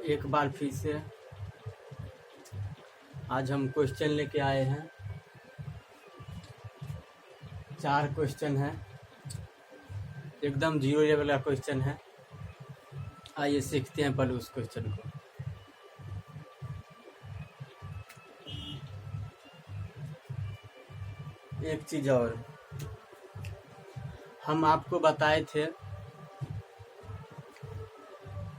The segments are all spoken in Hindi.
एक बार फिर से आज हम क्वेश्चन लेके आए हैं। 4 क्वेश्चन है, एकदम जीरो लेवल का क्वेश्चन है। आइए सीखते हैं पहले उस क्वेश्चन को। एक चीज़ और, हम आपको बताए थे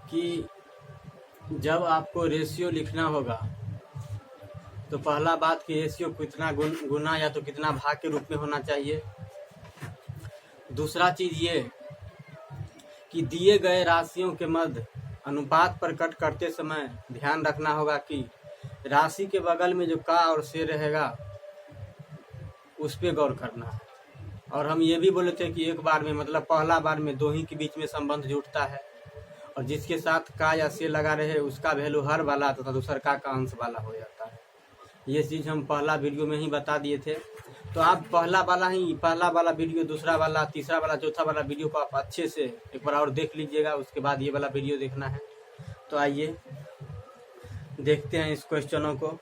कि जब आपको रेशियो लिखना होगा तो पहला बात कि रेशियो कितना गुना या तो कितना भाग के रूप में होना चाहिए। दूसरा चीज़ ये कि दिए गए राशियों के मध्य अनुपात प्रकट करते समय ध्यान रखना होगा कि राशि के बगल में जो का और से रहेगा उस पर गौर करना है। और हम ये भी बोले थे कि एक बार में मतलब पहला बार में दो ही के बीच में संबंध जुड़ता है और जिसके साथ का या से लगा रहे उसका वैल्यू हर वाला तथा दूसर का अंश वाला हो जाता है। ये चीज़ हम पहला वीडियो में ही बता दिए थे। तो आप पहला वाला वीडियो, दूसरा वाला, तीसरा वाला, चौथा वाला वीडियो को आप अच्छे से एक बार और देख लीजिएगा, उसके बाद ये वाला वीडियो देखना है। तो आइए देखते हैं इस क्वेश्चनों को।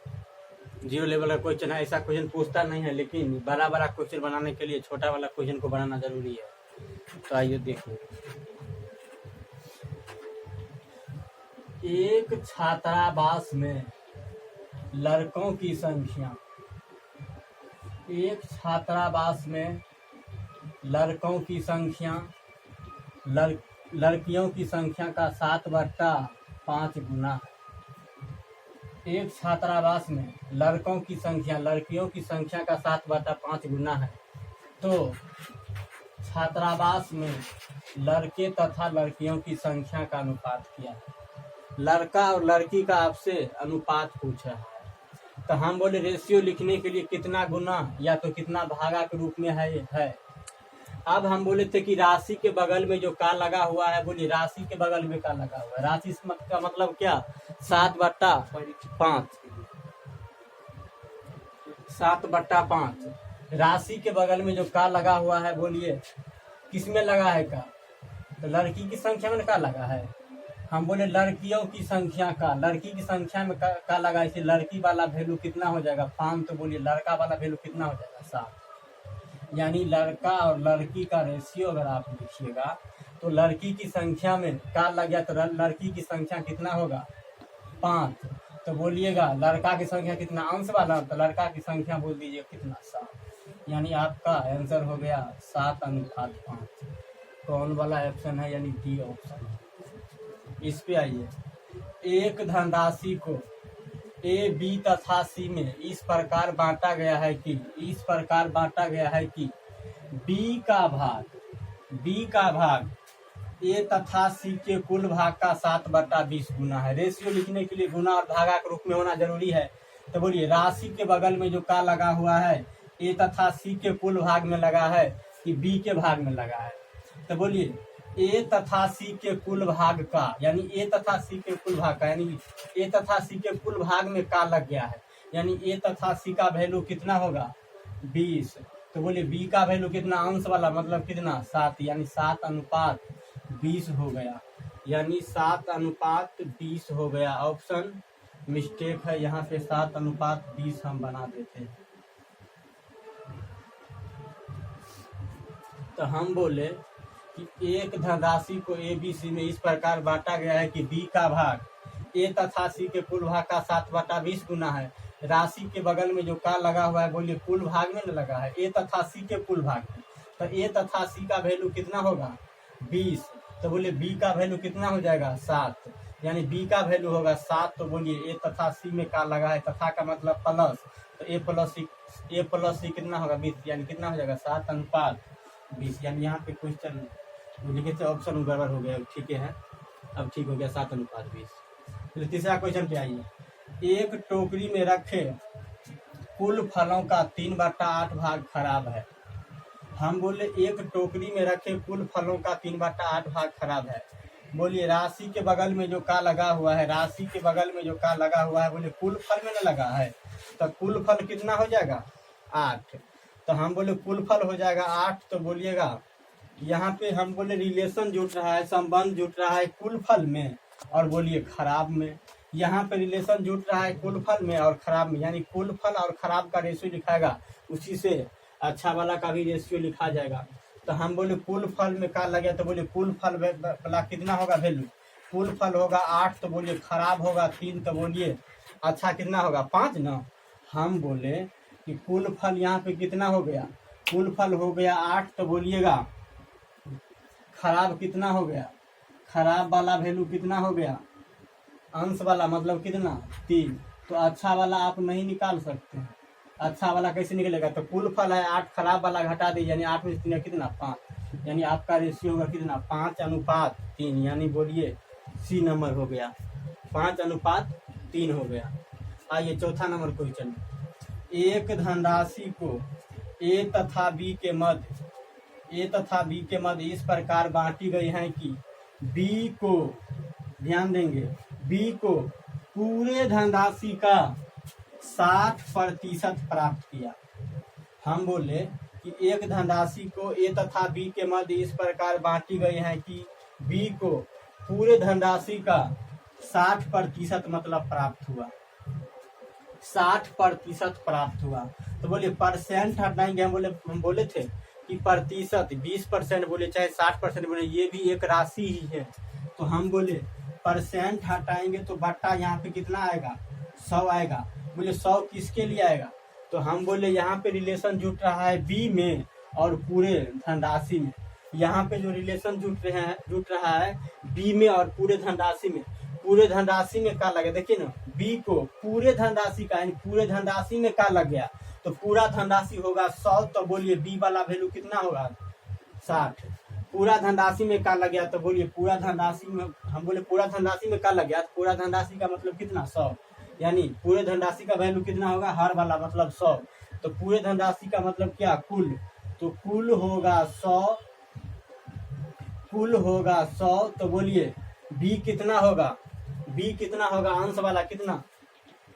जीरो लेवल का क्वेश्चन है, ऐसा क्वेश्चन पूछता नहीं है, लेकिन बड़ा क्वेश्चन बनाने के लिए छोटा वाला क्वेश्चन को बनाना जरूरी है। तो आइए देखिए। एक छात्रावास में लड़कों की संख्या, एक छात्रावास में लड़कों की संख्या लड़कियों की संख्या का 7/5 गुना है। एक छात्रावास में लड़कों की संख्या लड़कियों की संख्या का 7/5 गुना है। तो छात्रावास में लड़के तथा लड़कियों की संख्या का अनुपात क्या है। लड़का और लड़की का आपसे अनुपात पूछा है, तो हम बोले रेशियो लिखने के लिए कितना गुना या तो कितना भागा के रूप में है। अब हम बोले थे कि राशि के बगल में जो का लगा हुआ है, बोलिए राशि के बगल में का लगा हुआ है। राशि का मतलब क्या, 7/5। 7/5 राशि के बगल में जो का लगा हुआ है, बोलिए किस में लगा है का, तो लड़की की संख्या में का लगा है। हम बोले लड़कियों की संख्या का, लड़की की संख्या में का लगा, इसे लड़की वाला वैल्यू कितना हो जाएगा 5। तो बोलिए लड़का वाला वैल्यू कितना हो जाएगा 7। यानी लड़का और लड़की का रेशियो अगर आप लिखिएगा तो लड़की की संख्या में का लग गया तो लड़की की संख्या कितना होगा 5। तो बोलिएगा लड़का की संख्या कितना अंश वाला, तो लड़का की संख्या बोल दीजिए कितना 7। यानी आपका आंसर हो गया 7/5। कौन वाला ऑप्शन है, यानी डी ऑप्शन। इस पे आइए। एक धनराशि को ए, बी तथा सी में इस प्रकार बांटा गया है कि बी का भाग ए तथा सी के कुल भाग का 7/20 गुना है। रेशियो लिखने के लिए गुना और भागा के रूप में होना जरूरी है। तो बोलिए राशि के बगल में जो का लगा हुआ है ए तथा सी के कुल भाग में लगा है कि बी के भाग में लगा है। तो बोलिए ए तथा सी के कुल भाग का, यानी ए तथा सी के कुल भाग का, यानी ए तथा सी के कुल भाग में का लग गया है, यानी ए तथा सी का वैल्यू कितना होगा 20। तो बोलिए बी का वैल्यू कितना अंश वाला, मतलब कितना 7, यानी 7/20 हो गया, यानी 7/20 हो गया। ऑप्शन मिस्टेक है, यहाँ पे 7/20 हम बना देते हैं। तो हम बोले कि एक धनराशि को ए बी सी में इस प्रकार बांटा गया है कि बी का भाग ए तथा सी के कुल भाग का 7/20 गुना है। राशि के बगल में जो का लगा हुआ है, बोलिए कुल भाग में न लगा है, ए तथा सी के कुल भाग में। तो ए तथा सी का वैल्यू कितना होगा 20। तो बोलिए बी का वैल्यू कितना हो जाएगा 7, यानी बी का वैल्यू होगा 7। तो बोलिए ए तथा सी में का लगा है, तथा का मतलब प्लस, तो ए प्लस सी कितना होगा 20, यानी कितना हो जाएगा 7/20। यानी यहाँ पे क्वेश्चन लिखे थे ऑप्शन गड़बड़ हो गया, ठीक है, अब ठीक हो गया 7/20। फिर तीसरा क्वेश्चन पे आइए। एक टोकरी में रखे कुल फलों का 3/8 भाग खराब है। हम बोले एक टोकरी में रखे कुल फलों का 3/8 भाग खराब है। बोलिए राशि के बगल में जो का लगा हुआ है, राशि के बगल में जो का लगा हुआ है, बोले कुल फल में न लगा है, तो कुल फल कितना हो जाएगा 8। तो हम बोले कुल फल हो जाएगा 8। तो बोलिएगा यहाँ पे हम बोले रिलेशन जुड़ रहा है, संबंध जुड़ रहा है कुल फल में और बोलिए खराब में। यहाँ पे रिलेशन जुट रहा है कुल फल में और खराब में, यानी कुल फल और खराब का रेशियो लिखाएगा, उसी से अच्छा वाला का भी रेशियो लिखा जाएगा। तो हम बोले कुल फल में क्या लगे, तो बोले कुल फल वाला कितना होगा वैल्यू, कुल फल होगा 8, तो बोलिए खराब होगा 3, तो बोलिए अच्छा कितना होगा 5 ना। हम बोले कि कुल फल यहाँ पे कितना हो गया, कुल फल हो गया 8, तो बोलिएगा खराब कितना हो गया, खराब वाला वैल्यू कितना हो गया, अंश वाला मतलब कितना 3। तो अच्छा वाला आप नहीं निकाल सकते हैं, अच्छा वाला कैसे निकलेगा, तो कुल फल है 8, खराब वाला घटा दीजिए, यानी 8 में 3 कितना 5, यानी आपका रेशियो होगा कितना 5:3, यानी बोलिए सी नंबर हो गया, 5:3 हो गया। आइए चौथा नंबर क्वेश्चन, एक धनराशि को ए तथा बी के मध्य इस प्रकार बांटी गई है कि बी को, ध्यान देंगे, बी को पूरे धनराशि का 60% प्राप्त किया। हम बोले कि एक धनराशि को ए तथा बी के मध्य इस प्रकार बांटी गई है कि बी को पूरे धनराशि का 60% मतलब प्राप्त हुआ, 60% प्राप्त हुआ। तो बोले परसेंट हटाएंगे, हम बोले थे कि प्रतिशत 20% बोले चाहे 60% बोले, ये भी एक राशि ही है। तो हम बोले परसेंट हटाएंगे तो बट्टा यहाँ पे कितना आएगा 100 आएगा। बोले 100 किसके लिए आएगा, तो हम बोले यहाँ पे रिलेशन जुट रहा है बी में और पूरे धनराशि में। यहाँ पे जो रिलेशन जुट रहा है बी में और पूरे धनराशि में। पूरे धनराशि में क्या लगे, देखिए ना, बी को पूरे धनराशि का, यानी पूरे धनराशि में क्या लग गया, तो पूरा धनराशि होगा 100, तो बोलिए बी वाला वैल्यू कितना होगा 60। पूरा धनराशि में क्या लग गया, तो बोलिए पूरा धनराशि में, हम बोले पूरा धनराशि में क्या लग गया, तो पूरा धनराशि का मतलब कितना 100, यानी पूरे धनराशि का वैल्यू कितना होगा, हर वाला मतलब 100। तो पूरे धनराशि का मतलब क्या, कुल, तो कुल होगा 100, कुल होगा 100। तो बोलिए बी कितना होगा, बी कितना होगा, अंश वाला कितना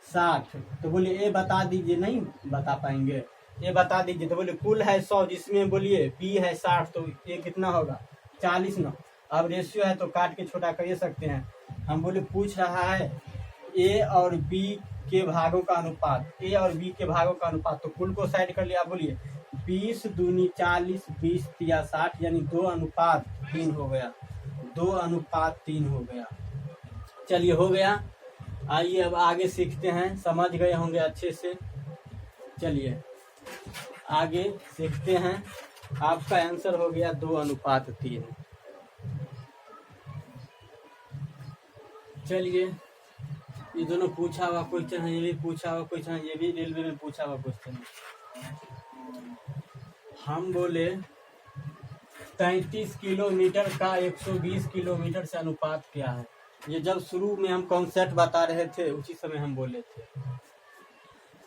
60। तो बोलिए ए बता दीजिए, नहीं बता पाएंगे, ये बता दीजिए। तो बोले कुल है 100 जिसमें बोलिए बी है 60, तो ये कितना होगा 40 ना। अब रेशियो है तो काट के छोटा कर सकते हैं। हम बोले पूछ रहा है ए और बी के भागों का अनुपात, ए और बी के भागों का अनुपात, तो कुल को साइड कर लिया, बोलिए 20 दूनी 40, 20 या 60, यानी 2:3 हो गया, 2:3 हो गया। चलिए हो गया। आइए अब आगे सीखते हैं, समझ गए होंगे अच्छे से। चलिए आगे सीखते हैं। आपका आंसर हो गया 2:3। चलिए ये दोनों पूछा हुआ क्वेश्चन है, ये भी पूछा हुआ क्वेश्चन है, ये भी रेलवे में पूछा हुआ क्वेश्चन है। हम बोले 33 किलोमीटर का 120 किलोमीटर से अनुपात क्या है। ये जब शुरू में हम कॉन्सेप्ट बता रहे थे उसी समय हम बोले थे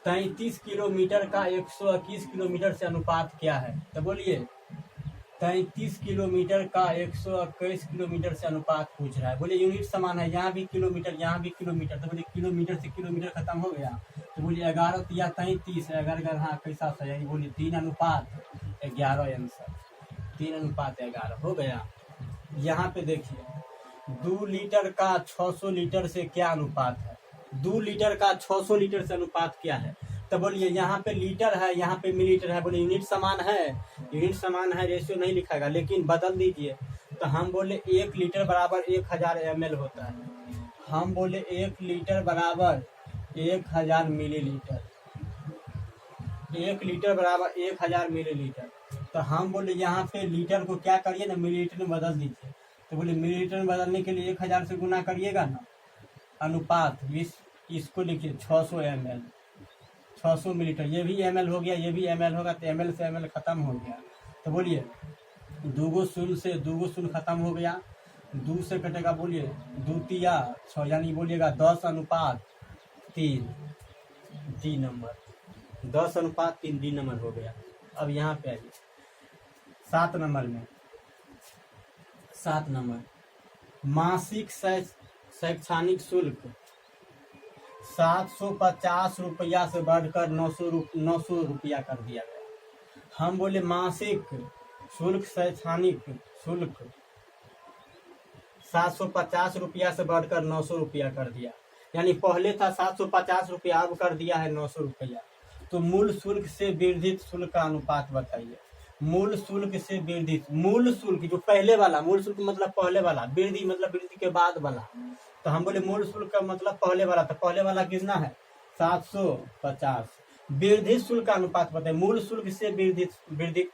33 किलोमीटर का 121 किलोमीटर से अनुपात क्या है। तो बोलिए 33 किलोमीटर का 121 किलोमीटर से अनुपात पूछ रहा है। बोले यूनिट समान है, यहाँ भी किलोमीटर यहाँ भी किलोमीटर, तो बोले किलोमीटर से किलोमीटर खत्म हो गया। तो बोलिए 11 या 33 है, अगर हाँ कैसा सा, यानी बोलिए 3:11 आंसर, 3:11 हो गया। यहाँ पे देखिए 2 लीटर का 600 लीटर से क्या अनुपात है, 2 लीटर का 600 लीटर से अनुपात क्या है। तो बोलिए यहाँ पे लीटर है, यहाँ पे मिलीलीटर है, बोले यूनिट समान है, यूनिट समान है, रेशियो नहीं लिखाएगा, लेकिन बदल दीजिए। तो हम बोले 1 लीटर बराबर 1000 ml होता है। हम बोले 1 लीटर बराबर 1000 मिलीलीटर, 1 लीटर बराबर 1000 मिलीलीटर। तो हम बोले यहाँ पे लीटर को क्या करिए ना, मिलीलीटर में बदल दीजिए। तो बोले मिलीलीटर में बदलने के लिए 1000 से गुना करिएगा ना, अनुपात इसको लिखिए 600 ml, 600 मिलीलीटर, ये भी ml हो गया, ये भी ml होगा, तो ml से ml खत्म हो गया। तो बोलिए 2 शून्य से 2 शून्य खत्म हो गया, 2 से कटेगा, बोलिए 2 तिया 6, यानी बोलिएगा 10:3 डी नंबर, 10:3 डी नंबर हो गया। अब यहाँ पे आइए 7 नंबर में, 7 नंबर मासिक शैक्षणिक शुल्क 750 रुपया से बढ़कर 900 रुपया कर दिया गया। हम बोले मासिक शुल्क, शैक्षणिक शुल्क 750 रुपया से बढ़कर 900 रुपया कर दिया, यानी पहले था 750 रुपया, अब कर दिया है 900 रुपया। तो मूल शुल्क से वर्धित शुल्क का अनुपात बताइए। मूल शुल्क से वर्धित, मूल शुल्क जो पहले वाला, मूल शुल्क मतलब पहले वाला, वृद्धि मतलब वृद्धि के बाद वाला। तो हम बोले मूल शुल्क का मतलब पहले वाला, तो पहले वाला कितना है 750। वर्धित शुल्क का अनुपात बताइए। मूल शुल्क से वर्धित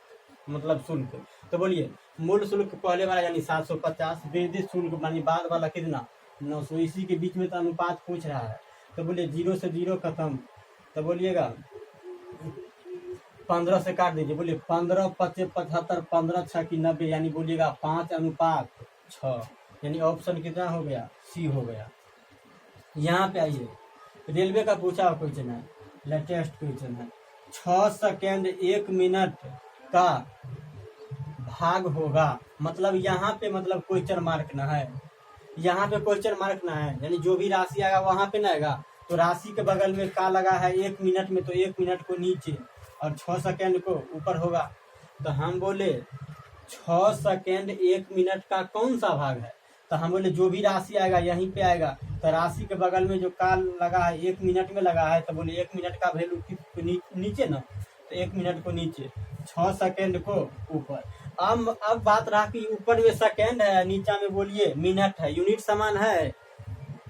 मतलब शुल्क, तो बोलिए मूल शुल्क पहले वाला यानी 750, वर्धित शुल्क यानी बाद वाला कितना 900। इसी के बीच में तो अनुपात पूछ रहा है। तो बोलिए 0 से 0 खत्म, तो बोलिएगा 15 से काट दीजिए। बोलिए 15 पचे 75, 15 6 की 90, यानी बोलिएगा 5:6, यानी ऑप्शन कितना हो गया सी हो गया। यहाँ पे आइए, रेलवे का पूछा हुआ क्वेश्चन है, लेटेस्ट क्वेश्चन है। 6 सेकेंड 1 मिनट का भाग होगा, मतलब यहाँ पे मतलब क्वेश्चन मार्क ना है, यहाँ पे क्वेश्चन मार्क ना है, यानी जो भी राशि आएगा वहां पे ना आएगा। तो राशि के बगल में का लगा है 1 मिनट में, तो 1 मिनट को नीचे और 6 सेकेंड को ऊपर होगा। तो हम बोले 6 सेकेंड 1 मिनट का कौन सा भाग है, तो हम बोले जो भी राशि आएगा यहीं पे आएगा। तो राशि के बगल में जो काल लगा है 1 मिनट में लगा है, तो बोले 1 मिनट का वैल्यू नीचे ना, तो 1 मिनट को नीचे, 6 सेकेंड को ऊपर। अब बात रहा कि ऊपर में सेकेंड है, नीचा में बोलिए मिनट है, यूनिट समान है।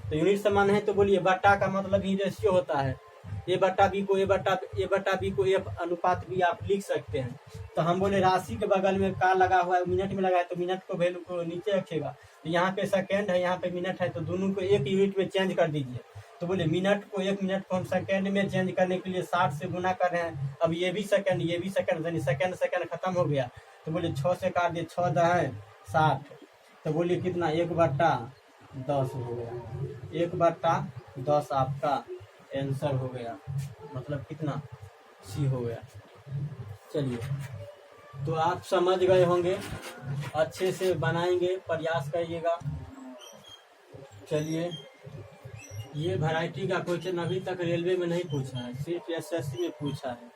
तो यूनिट समान है तो बोलिए बट्टा का मतलब ही रेशियो होता है, ए बट्टा बी को ए बट्टा बी को एफ अनुपात भी आप लिख सकते हैं। तो हम बोले राशि के बगल में का लगा हुआ है, मिनट में लगा है, तो मिनट को वैल्यू को नीचे रखेगा। तो यहाँ पे सेकेंड है, यहाँ पे मिनट है, तो दोनों को एक यूनिट में चेंज कर दीजिए। तो बोले मिनट को 1 मिनट को हम सेकेंड में चेंज करने के लिए 60 से गुना कर रहे हैं। अब ये भी सेकेंड यानी सेकेंड खत्म हो गया। तो बोले 6 से काट दिए, 6 10 60, तो बोलिए कितना 1/10 हो गया। 1/10 आपका आंसर हो गया, मतलब कितना सी हो गया। चलिए, तो आप समझ गए होंगे, अच्छे से बनाएंगे, प्रयास करिएगा। चलिए, ये वैरायटी का क्वेश्चन अभी तक रेलवे में नहीं पूछा है, सिर्फ एसएससी में पूछा है,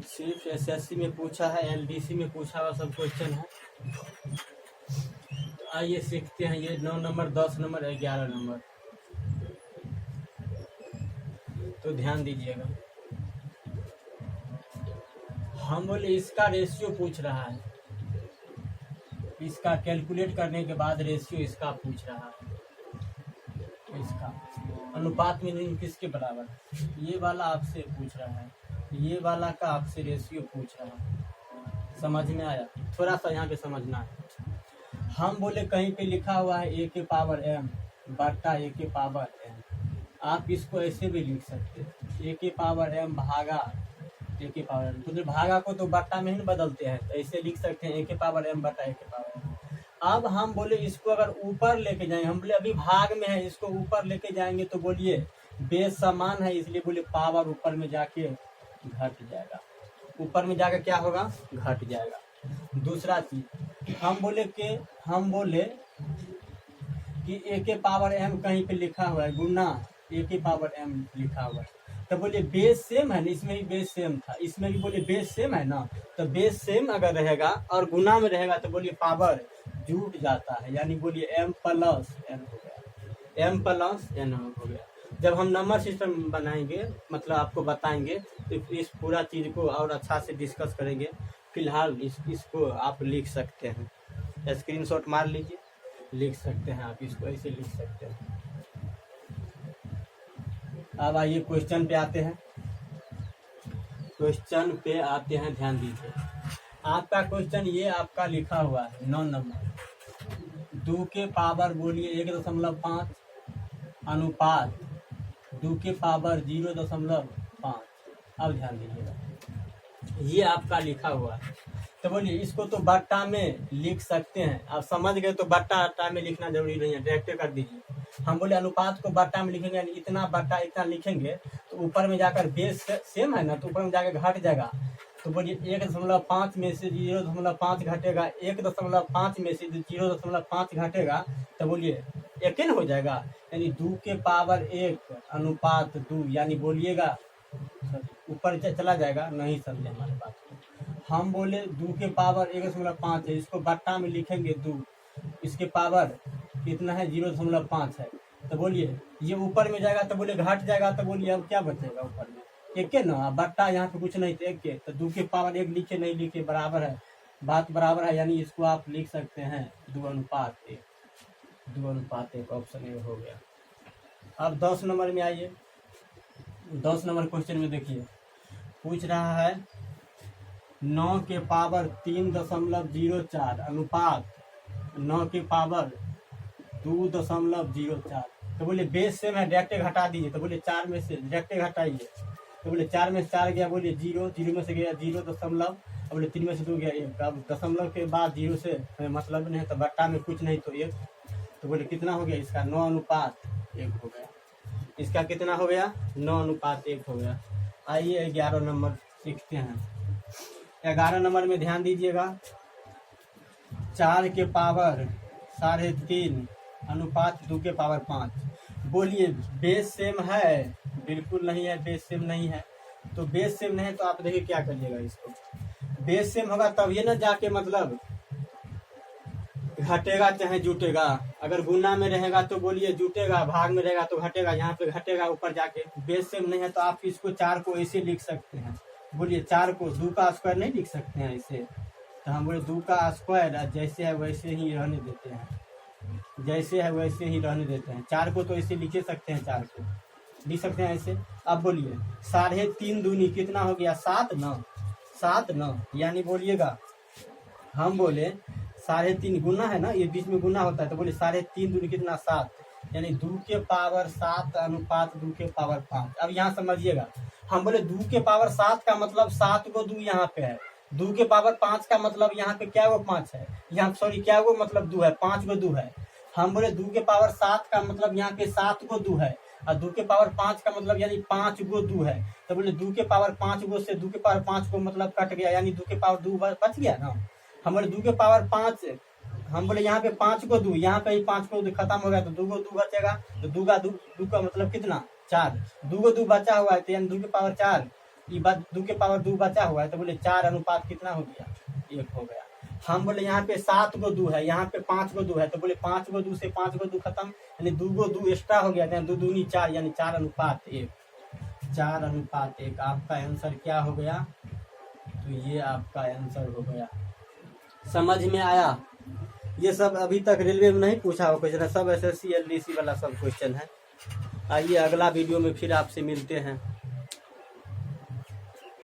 सिर्फ एसएससी में पूछा है, एलडीसी में पूछा हुआ सब क्वेश्चन है। तो आइए सीखते हैं। ये 9 नंबर 10 नंबर 11 नंबर, तो ध्यान दीजिएगा। हम बोले इसका रेशियो पूछ रहा है, इसका कैलकुलेट करने के बाद रेशियो इसका पूछ रहा है, इसका अनुपात में किसके बराबर, ये वाला आपसे पूछ रहा है, ये वाला का आपसे रेशियो पूछ रहा है। समझ में आया? थोड़ा सा यहाँ पे समझना है। हम बोले कहीं पे लिखा हुआ है a के पावर m बट्टा a के पावर n, आप इसको ऐसे भी लिख सकते हैं, a के पावर m भागा a के पावर m, तो भागा को तो बट्टा में ही बदलते हैं, तो ऐसे लिख सकते हैं a के पावर m बट्टा a के पावर m। अब हम बोले इसको अगर ऊपर लेके जाएंगे, हम बोले अभी भाग में है, इसको ऊपर लेके जाएंगे तो बोलिए बेस समान है, इसलिए बोले पावर ऊपर में जाके घट जाएगा, ऊपर में जाकर क्या होगा घट जाएगा। दूसरा चीज हम बोले कि a के पावर m कहीं पे लिखा हुआ है गुना a के पावर m लिखा हुआ है, तो बोलिए बेस सेम है ना, इसमें भी बेस सेम था, इसमें भी बोलिए बेस सेम है ना, तो बेस सेम अगर रहेगा और गुना में रहेगा तो बोलिए पावर जुट जाता है, यानी बोलिए m प्लस n हो गया, m प्लस n हो गया। जब हम नंबर सिस्टम बनाएंगे, मतलब आपको बताएंगे, तो इस पूरा चीज को और अच्छा से डिस्कस करेंगे। फिलहाल इसको आप लिख सकते हैं, स्क्रीनशॉट मार लीजिए, लिख सकते हैं आप इसको, ऐसे लिख सकते हैं। अब आइए क्वेश्चन पे आते हैं, क्वेश्चन पे आते हैं, ध्यान दीजिए। आपका क्वेश्चन ये आपका लिखा हुआ है 9 नंबर, 2 के पावर बोलिए 1.5 अनुपात 2 के पावर 0.5। अब ध्यान दीजिएगा, ये आपका लिखा हुआ है, तो बोलिए इसको तो बट्टा में लिख सकते हैं। आप समझ गए तो बट्टा अट्टा में लिखना जरूरी नहीं है, डायरेक्ट कर दीजिए। हम बोले अनुपात को बट्टा में लिखेंगे, यानी इतना बट्टा इतना लिखेंगे, तो ऊपर में जाकर बेस सेम है ना, तो ऊपर में जाकर घट जाएगा। तो बोलिए 1.5 में से 0.5 घटेगा, 1.5 में से 0.5 घटेगा, तो बोलिए 1 हो जाएगा, यानी 2 के पावर 1 अनुपात 2, यानी बोलिएगा ऊपर चला जाएगा, नहीं समझे हमारे बात को। हम बोले 2 के पावर 1.5 है, इसको बट्टा में लिखेंगे 2, इसके पावर कितना है 0.5 है। तो बोलिए ये ऊपर में जाएगा तो बोले घट जाएगा, तो बोलिए अब क्या बचेगा ऊपर में, एक के ना बट्टा, यहाँ पे कुछ नहीं तो एक के, तो 2 के पावर 1 लिखे नहीं लिखे बराबर है, बात बराबर है, यानी इसको आप लिख सकते हैं 2:1। 2:1 ऑप्शन ए हो गया। अब 10 नंबर में आइए। 10 नंबर क्वेश्चन में देखिए पूछ रहा है 9 के पावर 3.04 अनुपात 9 के पावर 2.04। तो बोले बेस से मैं डायरेक्ट घटा दीजिए, तो बोले 4 में से डायरेक्ट घटाइए, तो बोले 4 में से 4 गया, बोले 0, 0 में से गया 0 बोले 3 में से 2 गया 1। अब दशमलव के बाद 0 से मतलब नहीं है, तो बट्टा में कुछ नहीं तो 1, तो बोले कितना हो गया इसका 9:1 हो गया। इसका कितना हो गया 9:1 हो गया। आइए 11 नंबर सीखते हैं। 11 नंबर में ध्यान दीजिएगा 4 के पावर 3.5 अनुपात 2 के पावर 5। बोलिए बेस सेम है, बिल्कुल नहीं है, बेस सेम नहीं है। तो बेस सेम नहीं है तो आप देखिए क्या करिएगा, इसको बेस सेम होगा तब ये ना जाके मतलब घटेगा चाहे जुटेगा। अगर गुना में रहेगा तो बोलिए जुटेगा, भाग में रहेगा तो घटेगा, यहाँ पे घटेगा ऊपर जाके। बेस सेम नहीं है तो आप इसको 4 को ऐसे लिख सकते हैं। बोलिए 4 को 2 का स्क्वायर नहीं लिख सकते हैं ऐसे, तो हम बोले 2 का स्क्वायर जैसे है वैसे ही रहने देते हैं, जैसे है वैसे ही रहने देते हैं। 4 को तो ऐसे लिखे सकते हैं, 4 को लिख सकते हैं ऐसे। अब बोलिए 3.5 दूनी कितना हो गया 7 9, यानी बोलिएगा हम बोले 3.5 गुना है ना, ये बीच में गुना होता है, तो बोले 3.5 दूनी कितना 7, यानी 2 के पावर 7 अनुपात 2 के पावर 5। अब यहाँ समझिएगा हम बोले 2 के पावर 7 का मतलब 7 को 2 यहाँ पे है, 2 के पावर 5 का मतलब यहाँ पे क्या वो 5 है, यहाँ सॉरी क्या वो मतलब 2 है, 5 को 2 है। हम बोले 2 के पावर 7 का मतलब यहाँ पे 7 को 2 है, और 2 के पावर 5 का मतलब यानी 5 को 2 है। तो बोले 2 के पावर 5 गो से 2 के पावर 5 को मतलब कट गया, यानी 2 के पावर 2 बच गया ना। हम बोले 2 के पावर 5, हम बोले यहाँ पे 5 को 2, यहाँ पे ही 5 को 2 खत्म हो गया, तो 2 को 2 बचेगा, तो 2 का मतलब कितना 4, 2 को 2 बचा हुआ है, तो यानी 2 के पावर 4, ये बात 2 के पावर 2 बचा हुआ है, तो बोले 4 अनुपात कितना हो गया 1 हो गया। हम बोले यहाँ पे 7 को 2 है, यहाँ पे 5 को 2 है, तो बोले 5 को 2 से 5 को 2 खत्म, यानी 2 को 2 एक्स्ट्रा हो गया, 2 दूनी 4, यानी 4:1। 4:1 आपका आंसर क्या हो गया, तो ये आपका आंसर हो गया। समझ में आया? ये सब अभी तक रेलवे में नहीं पूछा हुआ क्वेश्चन है, सब SSC LDC वाला सब क्वेश्चन है। आइए अगला वीडियो में फिर आपसे मिलते हैं।